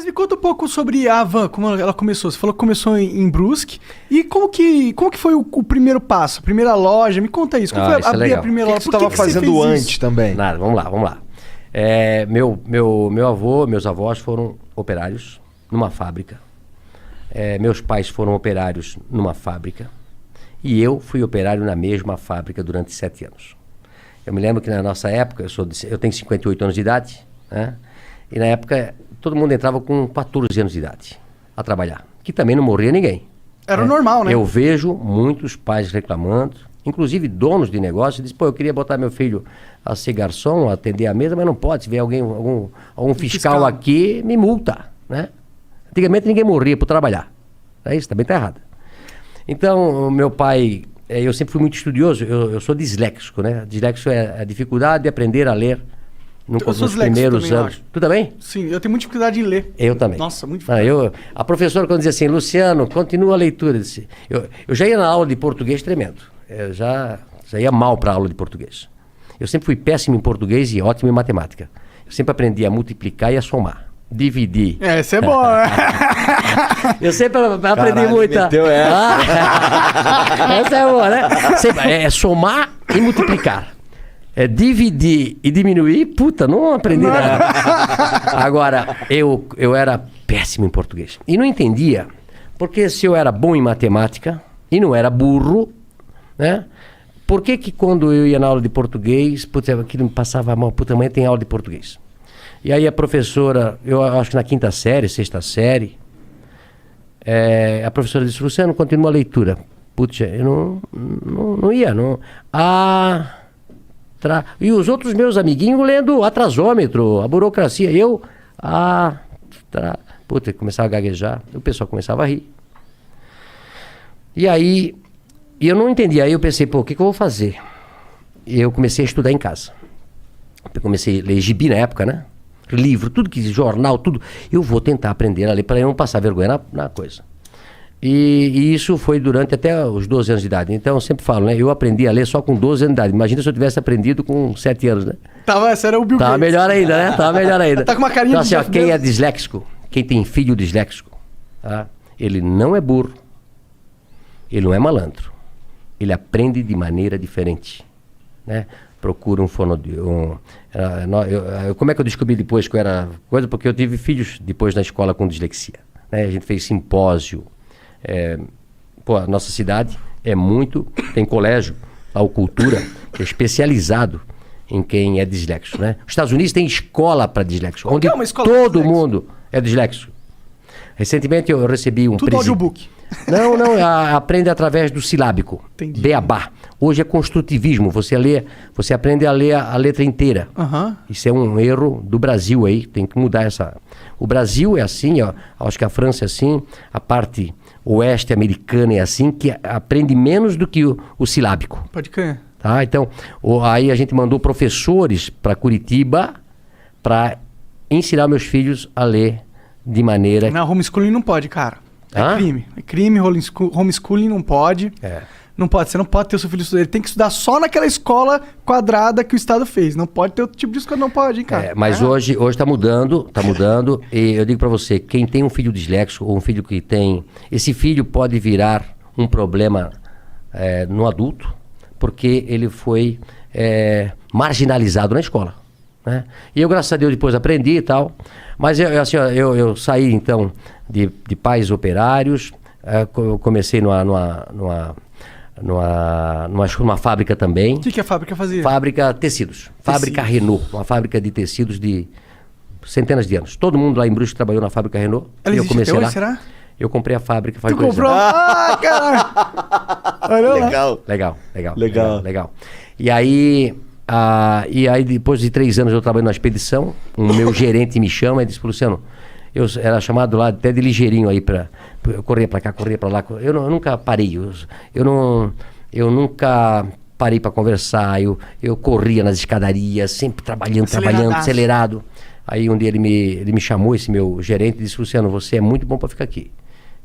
Mas me conta um pouco sobre a Havan, como ela começou. Você falou que começou em Brusque. E como que foi o primeiro passo? A primeira loja? Me conta isso. Como foi abrir a primeira loja? O que você estava fazendo antes também? Nada, vamos lá. Meu avô, meus avós foram operários numa fábrica. Meus pais foram operários numa fábrica. E eu fui operário na mesma fábrica durante 7 anos. Eu me lembro que na nossa época, eu tenho 58 anos de idade, né? E na época todo mundo entrava com 14 anos de idade a trabalhar, que também não morria ninguém. Era normal, né? Eu vejo muitos pais reclamando, inclusive donos de negócio, dizem, eu queria botar meu filho a ser garçom, a atender a mesa, mas não pode. Se vier algum fiscal aqui, me multa, né? Antigamente ninguém morria por trabalhar. Isso também está errado. Então, meu pai, eu sempre fui muito estudioso, eu sou disléxico, né? Disléxico é a dificuldade de aprender a ler nos primeiros anos. Tu também? Sim, eu tenho muita dificuldade em ler. Eu também. Nossa, muito difícil. A professora, quando dizia assim, Luciano, continua a leitura. Eu já ia na aula de português tremendo. Eu já ia mal para a aula de português. Eu sempre fui péssimo em português e ótimo em matemática. Eu sempre aprendi a multiplicar e a somar. Dividir. Isso é bom, né? Eu sempre aprendi muito. Essa é boa, né? É somar e multiplicar. Dividir e diminuir, não aprendi nada. Agora, eu era péssimo em português. E não entendia, porque se eu era bom em matemática e não era burro, né? Por que quando eu ia na aula de português, aquilo me passava mal, amanhã tem aula de português. E aí a professora, eu acho que na 5ª série, 6ª série, a professora disse, Luciano, continua a leitura. Eu não ia. E os outros meus amiguinhos lendo atrasômetro, a burocracia. Começava a gaguejar, o pessoal começava a rir. E aí, eu não entendia. Aí eu pensei, o que eu vou fazer? E eu comecei a estudar em casa. Eu comecei a ler gibi na época, né? Livro, tudo que jornal, tudo. Eu vou tentar aprender a ler para eu não passar vergonha na coisa. E isso foi durante até os 12 anos de idade. Então eu sempre falo, né? Eu aprendi a ler só com 12 anos de idade. Imagina se eu tivesse aprendido com 7 anos, né? Esse era o Bill Tava Gates. melhor ainda, né? Tava melhor ainda. Tá com uma carinha então, de assim, quem é disléxico, quem tem filho disléxico, tá? Ele não é burro, ele não é malandro. Ele aprende de maneira diferente, né? Procura como é que eu descobri depois que eu era coisa? Porque eu tive filhos depois na escola com dislexia, né? A gente fez simpósio. A nossa cidade tem colégio, a cultura, que é especializado em quem é disléxico, né? Os Estados Unidos tem escola para disléxico, onde todo mundo é disléxico. Recentemente eu recebi um Tudo audiobook. Não, aprende através do silábico. Entendi. Beabá. Hoje é construtivismo, você aprende a ler a letra inteira. Isso é um erro do Brasil aí, tem que mudar essa... O Brasil é assim, acho que a França é assim, a parte oeste americana é assim, que aprende menos do que o silábico. Pode crer. Tá? Então, aí a gente mandou professores para Curitiba para ensinar meus filhos a ler de maneira... Não, homeschooling não pode, cara. Crime. É crime, homeschooling não pode. Não pode, você não pode ter o seu filho estudar. Ele tem que estudar só naquela escola quadrada que o Estado fez. Não pode ter outro tipo de escola, não pode, hein, cara. Mas hoje tá mudando. E eu digo pra você, quem tem um filho disléxico ou um filho que tem... Esse filho pode virar um problema no adulto, porque ele foi marginalizado na escola, né? E eu, graças a Deus, depois aprendi e tal. Mas eu saí, então, de pais operários. Eu comecei numa fábrica também. O que a fábrica fazia? Fábrica tecidos. Fábrica Renault. Uma fábrica de tecidos de centenas de anos. Todo mundo lá em Brusque trabalhou na fábrica Renault. Ela eu comecei lá. Será? Eu comprei a fábrica faz 2 anos. Tu comprou? Caralho! Legal. E aí depois de 3 anos eu trabalhei na expedição. O meu gerente me chama e disse, Luciano, eu era chamado lá até de ligeirinho aí eu corria pra cá, corria pra lá. Eu nunca parei. Eu nunca parei pra conversar. Eu corria nas escadarias, sempre trabalhando, acelerado. Aí um dia ele me chamou, esse meu gerente, e disse, Luciano, você é muito bom pra ficar aqui.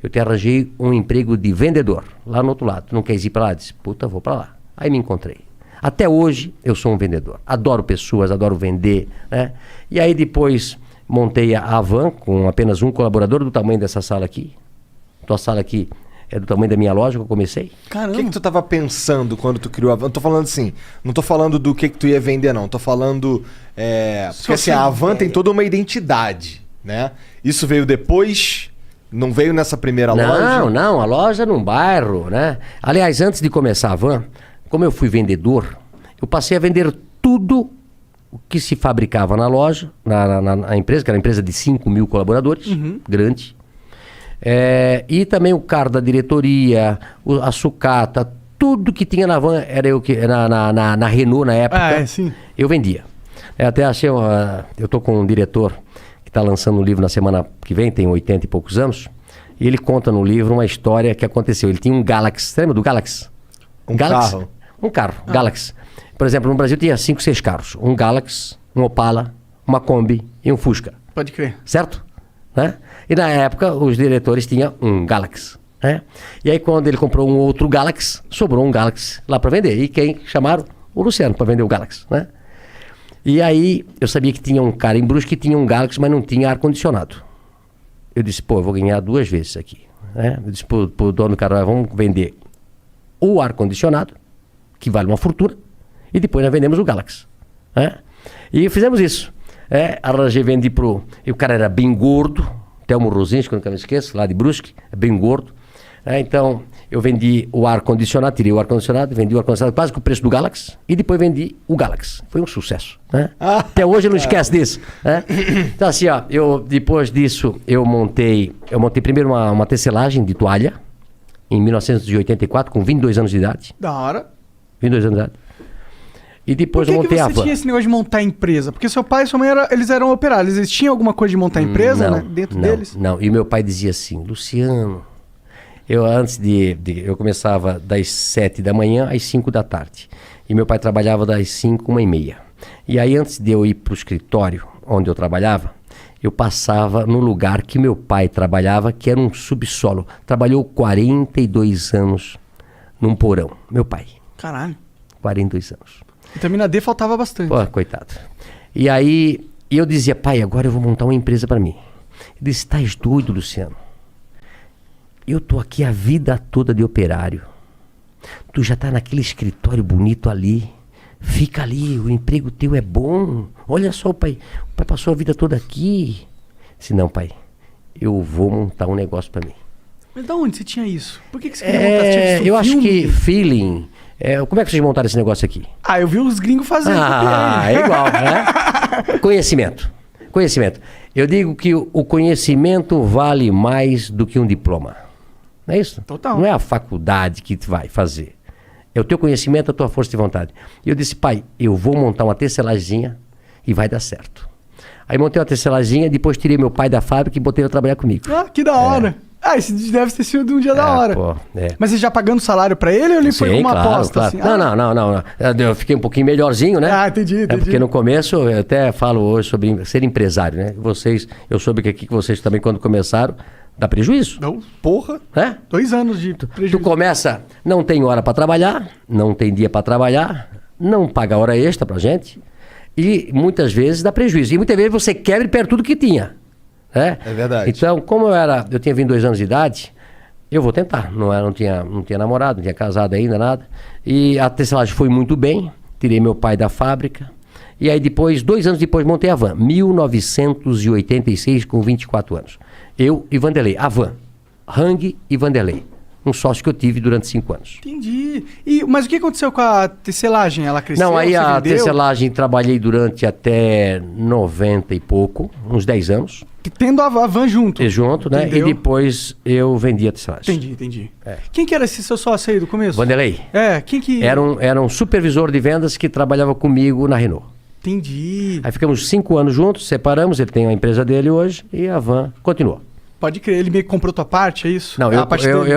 Eu te arranjei um emprego de vendedor, lá no outro lado. Tu não queres ir pra lá? Eu disse, vou pra lá. Aí me encontrei. Até hoje eu sou um vendedor. Adoro pessoas, adoro vender, né? E aí depois montei a Van com apenas um colaborador do tamanho dessa sala aqui. Tua sala aqui é do tamanho da minha loja que eu comecei. O Caramba. que tu tava pensando quando tu criou a Van? Eu tô falando assim, não tô falando do que tu ia vender, não. Tô falando... porque assim, a Van tem toda uma identidade, né? Isso veio depois... Não veio nessa primeira loja? Não, a loja num bairro, né? Aliás, antes de começar a Van, como eu fui vendedor, eu passei a vender tudo o que se fabricava na loja, na empresa, que era uma empresa de 5 mil colaboradores, grande. E também o carro da diretoria, a sucata, tudo que tinha na Van, era eu que na Renault na época, sim. eu vendia. Até achei, eu tô com um diretor que está lançando um livro na semana que vem, tem 80 e poucos anos, e ele conta no livro uma história que aconteceu. Ele tinha um Galaxy, você lembra do Galaxy? Carro? Um carro, Galaxy. Por exemplo, no Brasil tinha 5, 6 carros. Um Galaxy, um Opala, uma Kombi e um Fusca. Pode crer. Certo? Né? E na época os diretores tinham um Galaxy. Né? E aí quando ele comprou um outro Galaxy, sobrou um Galaxy lá para vender. E quem chamaram? O Luciano para vender o Galaxy. Né? E aí eu sabia que tinha um cara em Brusque que tinha um Galaxy, mas não tinha ar-condicionado. Eu disse, eu vou ganhar 2 vezes aqui. Né? Eu disse pro dono do cara, vamos vender o ar-condicionado, que vale uma fortuna, e depois nós vendemos o Galaxy. Né? E fizemos isso. Arranjei, vendi pro... E o cara era bem gordo, Telmo Rosinski, que eu nunca me esqueço, lá de Brusque, bem gordo. Então, eu vendi o ar-condicionado, tirei o ar-condicionado, vendi o ar-condicionado quase com o preço do Galaxy, e depois vendi o Galaxy. Foi um sucesso. Né? Até hoje eu não esqueço disso. Né? Então, assim, depois disso, eu montei primeiro uma tecelagem de toalha, em 1984, com 22 anos de idade. Da hora. 22 anos de idade. E depois eu montei a Van. Por que você tinha esse negócio de montar empresa? Porque seu pai e sua mãe eles eram operários. Eles tinham alguma coisa de montar empresa, né? Dentro deles? Não. E meu pai dizia assim, Luciano, eu começava das 7 da manhã às 5 da tarde. E meu pai trabalhava das 5, 1h30. E aí antes de eu ir para o escritório onde eu trabalhava, eu passava no lugar que meu pai trabalhava, que era um subsolo. Trabalhou 42 anos num porão. Meu pai. Caralho. 42 anos. Vitamina D faltava bastante. Pô, coitado. E aí eu dizia, pai, agora eu vou montar uma empresa para mim. Ele disse, estás doido, Luciano? Eu tô aqui a vida toda de operário. Tu já tá naquele escritório bonito ali. Fica ali, o emprego teu é bom. Olha só, o pai passou a vida toda aqui. Eu disse, não, pai, eu vou montar um negócio para mim. Mas da onde você tinha isso? Por que você queria montar? Eu acho que feeling... como é que vocês montaram esse negócio aqui? Eu vi os gringos fazendo. É igual, né? Conhecimento. Eu digo que o conhecimento vale mais do que um diploma. Não é isso? Total. Não é a faculdade que tu vai fazer. É o teu conhecimento, a tua força de vontade. E eu disse, pai, eu vou montar uma tecelaginha e vai dar certo. Aí montei uma tecelaginha, depois tirei meu pai da fábrica e botei ele a trabalhar comigo. Que da hora. Esse deve ter sido um dia da hora. Mas você já pagando salário pra ele ou ele foi com uma aposta? Claro. Assim? Não. Eu fiquei um pouquinho melhorzinho, né? Entendi. Porque no começo, eu até falo hoje sobre ser empresário, né? Eu soube que aqui vocês também, quando começaram, dá prejuízo. Não. Porra. 2 anos de prejuízo. Tu começa, não tem hora pra trabalhar, não tem dia pra trabalhar, não paga hora extra pra gente, e muitas vezes dá prejuízo. E muitas vezes você quebra e perde tudo que tinha. É verdade. Então, como eu tinha 22 anos de idade, eu vou tentar. Não tinha namorado, não tinha casado ainda, nada. E a tecelagem foi muito bem. Tirei meu pai da fábrica. E aí 2 anos depois, montei a Van. 1986, com 24 anos. Eu e Vanderlei. A Van. Hang e Vanderlei. Um sócio que eu tive durante 5 anos. Entendi. Mas o que aconteceu com a tecelagem? Ela cresceu? Não, aí você a vendeu? tecelagem trabalhei durante até 90 e pouco, uns 10 anos. Tendo a Van junto. Junto, né? Entendeu? E depois eu vendi a tecelagem. Entendi. Quem que era esse seu sócio aí do começo? Vanderlei. Quem que... Era um supervisor de vendas que trabalhava comigo na Renault. Entendi. Aí ficamos 5 anos juntos, separamos, ele tem a empresa dele hoje e a Van continuou. Pode crer, ele meio que comprou tua parte, é isso? Não,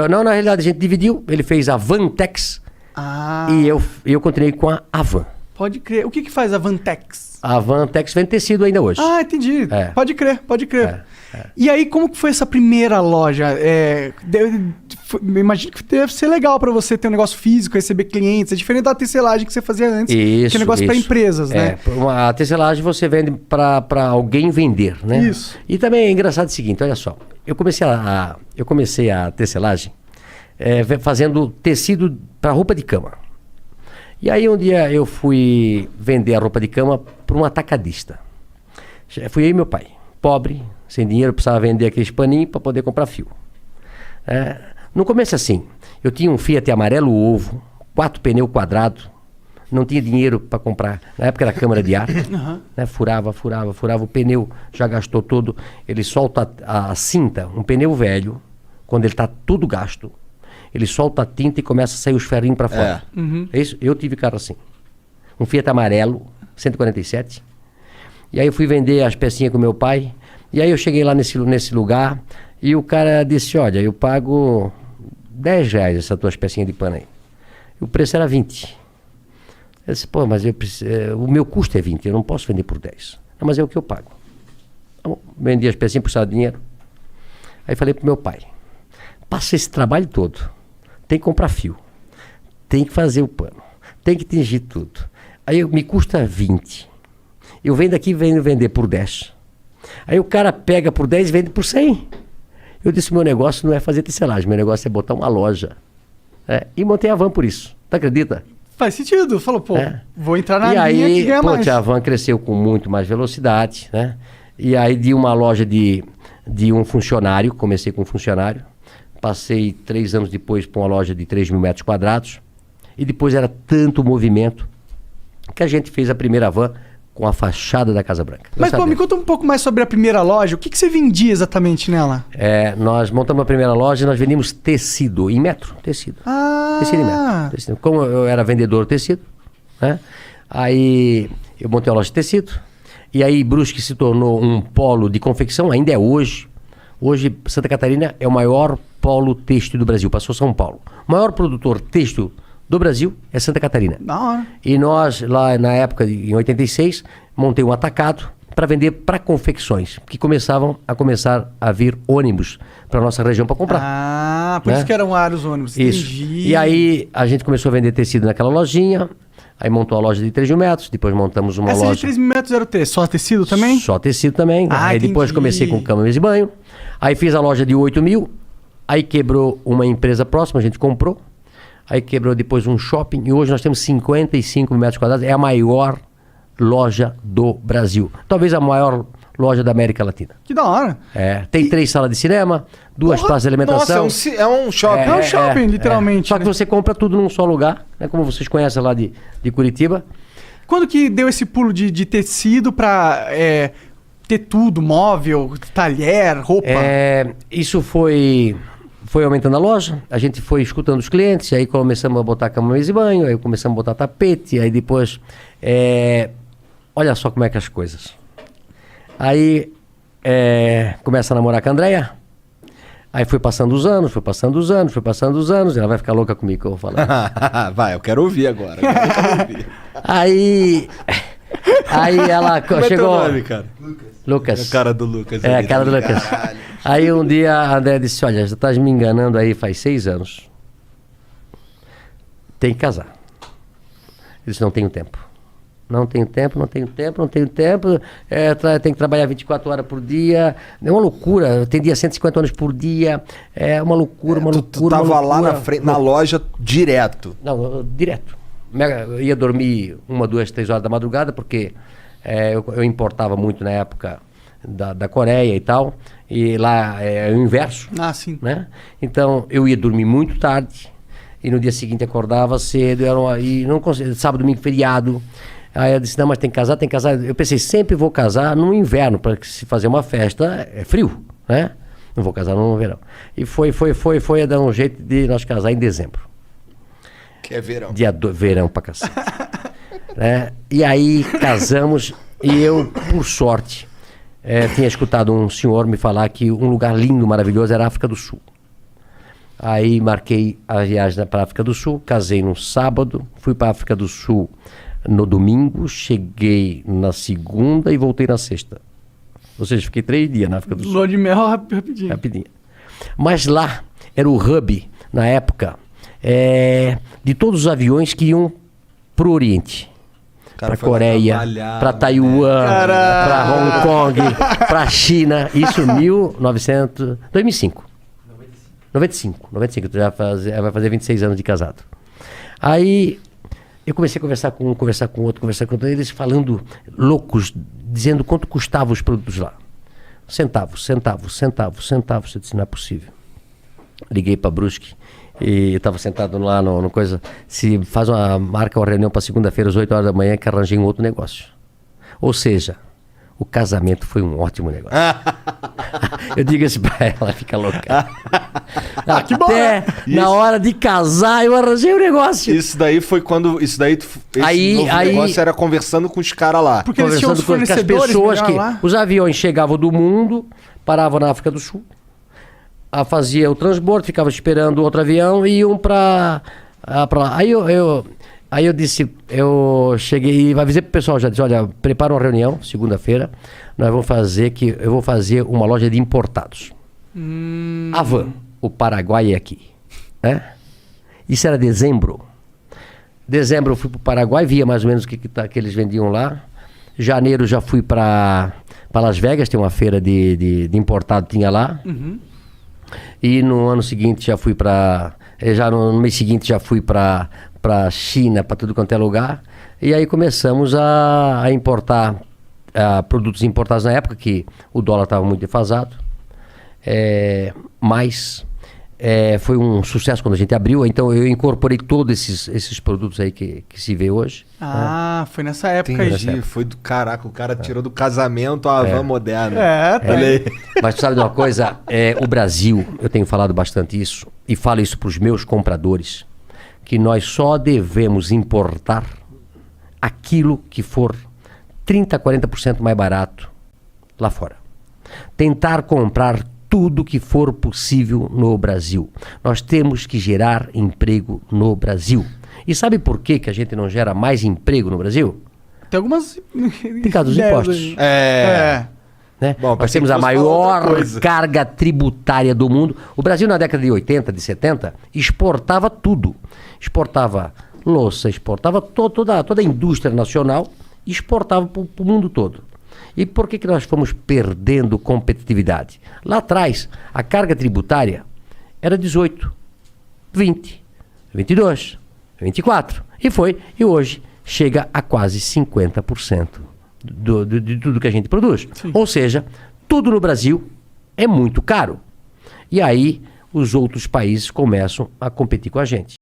não, na realidade a gente dividiu, ele fez a Vantex e eu continuei com a Van. Pode crer. O que faz a Vantex? A Vantex vende tecido ainda hoje. Entendi. Pode crer. E aí, como que foi essa primeira loja? imagino que deve ser legal pra você ter um negócio físico, receber clientes. É diferente da tecelagem que você fazia antes, que é negócio pra empresas, né? A tecelagem você vende pra alguém vender, né? Isso. E também é engraçado o seguinte, olha só. Eu comecei a tecelagem fazendo tecido para roupa de cama. E aí um dia eu fui vender a roupa de cama para um atacadista. Fui eu e meu pai, pobre, sem dinheiro, precisava vender aqueles paninhos para poder comprar fio. No começo assim, eu tinha um Fiat amarelo ovo, 4 pneus quadrados, não tinha dinheiro para comprar. Na época era câmara de ar, né? Furava, o pneu já gastou todo. Ele solta a cinta, um pneu velho, quando ele está tudo gasto, ele solta a tinta e começa a sair os ferrinhos para fora. É isso? Eu tive carro assim. Um Fiat amarelo, 147. E aí eu fui vender as pecinhas com meu pai. E aí eu cheguei lá nesse lugar e o cara disse, olha, eu pago R$10 essas tuas pecinhas de pano aí. E o preço era 20. Eu disse, pô, mas o meu custo é 20, eu não posso vender por 10. Não, mas é o que eu pago. Então, vendi as pecinhas por de dinheiro. Aí falei pro meu pai, passa esse trabalho todo, tem que comprar fio, tem que fazer o pano, tem que tingir tudo. Aí me custa 20. Eu venho daqui e venho vender por 10. Aí o cara pega por 10 e vende por 100. Eu disse, meu negócio não é fazer tecelagem, meu negócio é botar uma loja. E montei a Van por isso. Tu acredita? Faz sentido. Falou, pô, vou entrar na linha que ganha mais. E aí, a Van cresceu com muito mais velocidade, né? E aí de uma loja de um funcionário, comecei com um funcionário, passei 3 anos depois para uma loja de 3.000 metros quadrados, e depois era tanto movimento que a gente fez a primeira Van com a fachada da Casa Branca. Mas, pô, me conta um pouco mais sobre a primeira loja. O que você vendia exatamente nela? Nós montamos a primeira loja e nós vendíamos tecido, em metro, tecido. Tecido em metro. Tecido. Como eu era vendedor de tecido, né? Aí eu montei a loja de tecido, e aí Brusque se tornou um polo de confecção, ainda é hoje. Hoje, Santa Catarina é o maior polo têxtil do Brasil, passou São Paulo. O maior produtor têxtil do Brasil é Santa Catarina. Não. E nós, lá na época, em 86, montei um atacado para vender para confecções, que começar a vir ônibus para nossa região para comprar. Por isso que eram vários ônibus. Isso. Entendi. E aí a gente começou a vender tecido naquela lojinha, aí montou a loja de 3.000 metros, depois montamos uma loja... Essa de 3.000 metros era o quê? Só tecido também? Só tecido também. Aí depois comecei com cama, mesa e banho. Aí fiz a loja de 8.000, aí quebrou uma empresa próxima, a gente comprou. Aí quebrou depois um shopping e hoje nós temos 55 mil metros quadrados. É a maior loja do Brasil. Talvez a maior loja da América Latina. Que da hora. Tem 3 salas de cinema, 2 praças de alimentação. Nossa, é um shopping. É um shopping, literalmente. Só que você compra tudo num só lugar, né? Como vocês conhecem lá de Curitiba. Quando que deu esse pulo de tecido pra ter tudo, móvel, talher, roupa? Isso foi aumentando a loja, a gente foi escutando os clientes, aí começamos a botar cama, mesa e banho, aí começamos a botar tapete, aí depois... olha só como é que as coisas. Aí começa a namorar com a Andréia, aí foi passando os anos, ela vai ficar louca comigo que eu vou falar. Vai, eu quero ouvir agora. Aí ela Como chegou... É teu nome, cara? Lucas. É a cara do Lucas. A cara do Lucas. Caralho. Aí um dia a André disse, olha, já estás me enganando aí faz 6 anos. Tem que casar. Eu disse, não tenho tempo. Não tenho tempo. Tem que trabalhar 24 horas por dia. É uma loucura. Tem dia 150 horas por dia. É uma loucura, Tu tava lá na frente, na loja direto. Não, direto. Eu ia dormir 1, 2, 3 horas da madrugada, porque eu importava muito na época da Coreia e tal, e lá é o inverso. Sim. Né? Então eu ia dormir muito tarde, e no dia seguinte acordava cedo, e não conseguia, sábado, domingo, feriado. Aí eu disse, não, mas tem que casar. Eu pensei, sempre vou casar no inverno, para se fazer uma festa, é frio, né? Não vou casar no verão. E foi a dar um jeito de nós casar em dezembro. Que é verão. Verão pra cacete. Né? E aí casamos e eu, por sorte, tinha escutado um senhor me falar que um lugar lindo, maravilhoso era a África do Sul. Aí marquei a viagem para a África do Sul, casei no sábado, fui para a África do Sul no domingo, cheguei na segunda e voltei na sexta. Ou seja, fiquei 3 dias na África do Sul. Lua de mel rapidinho. Mas lá era o hub na época, de todos os aviões que iam pro Oriente. Para Coreia, para Taiwan, para Hong Kong, para China. Isso em 2005. 95, vai fazer 26 anos de casado. Aí eu comecei a conversar com outro, eles falando loucos, dizendo quanto custavam os produtos lá. Centavos. Eu disse, não é possível. Liguei para Brusque e eu estava sentado lá no coisa. Se marca uma reunião para segunda-feira às 8 horas da manhã que arranjei um outro negócio. Ou seja, o casamento foi um ótimo negócio. Eu digo isso pra ela, fica louca. Que bom, Até na hora de casar eu arranjei um negócio. Isso daí foi quando... Esse negócio era conversando com os caras lá. Porque eles tinham os com as fornecedores pessoas que... lá. Os aviões chegavam do mundo, paravam na África do Sul, fazia o transbordo, ficava esperando outro avião e iam pra lá. Aí eu disse, eu cheguei e avisei pro pessoal, já disse, olha, prepara uma reunião, segunda-feira, eu vou fazer uma loja de importados. Havan, o Paraguai é aqui. Isso era dezembro. Dezembro eu fui pro Paraguai, via mais ou menos o que eles vendiam lá. Janeiro já fui para Las Vegas, tem uma feira de importado, tinha lá. E no ano seguinte já fui no mês seguinte já fui para China, para tudo quanto é lugar. E aí começamos a importar produtos importados na época que o dólar estava muito defasado. Mas foi um sucesso quando a gente abriu. Então eu incorporei todos esses produtos aí que se vê hoje. Foi nessa época aí. Entendi, foi do caraca, o cara tirou do casamento a van moderna. Olha aí. Mas tu sabe de uma coisa? O Brasil, eu tenho falado bastante isso, e falo isso para os meus compradores, que nós só devemos importar aquilo que for 30%, 40% mais barato lá fora. Tentar comprar tudo que for possível no Brasil. Nós temos que gerar emprego no Brasil. E sabe por que a gente não gera mais emprego no Brasil? Tem algumas... Por causa dos impostos. Né? Bom, nós temos a maior carga tributária do mundo. O Brasil, na década de 80, de 70, exportava tudo. Exportava louça, exportava toda a indústria nacional, exportava para o mundo todo. E por que nós fomos perdendo competitividade? Lá atrás, a carga tributária era 18, 20, 22, 24. E hoje chega a quase 50% de tudo que a gente produz. Sim. Ou seja, tudo no Brasil é muito caro. E aí os outros países começam a competir com a gente.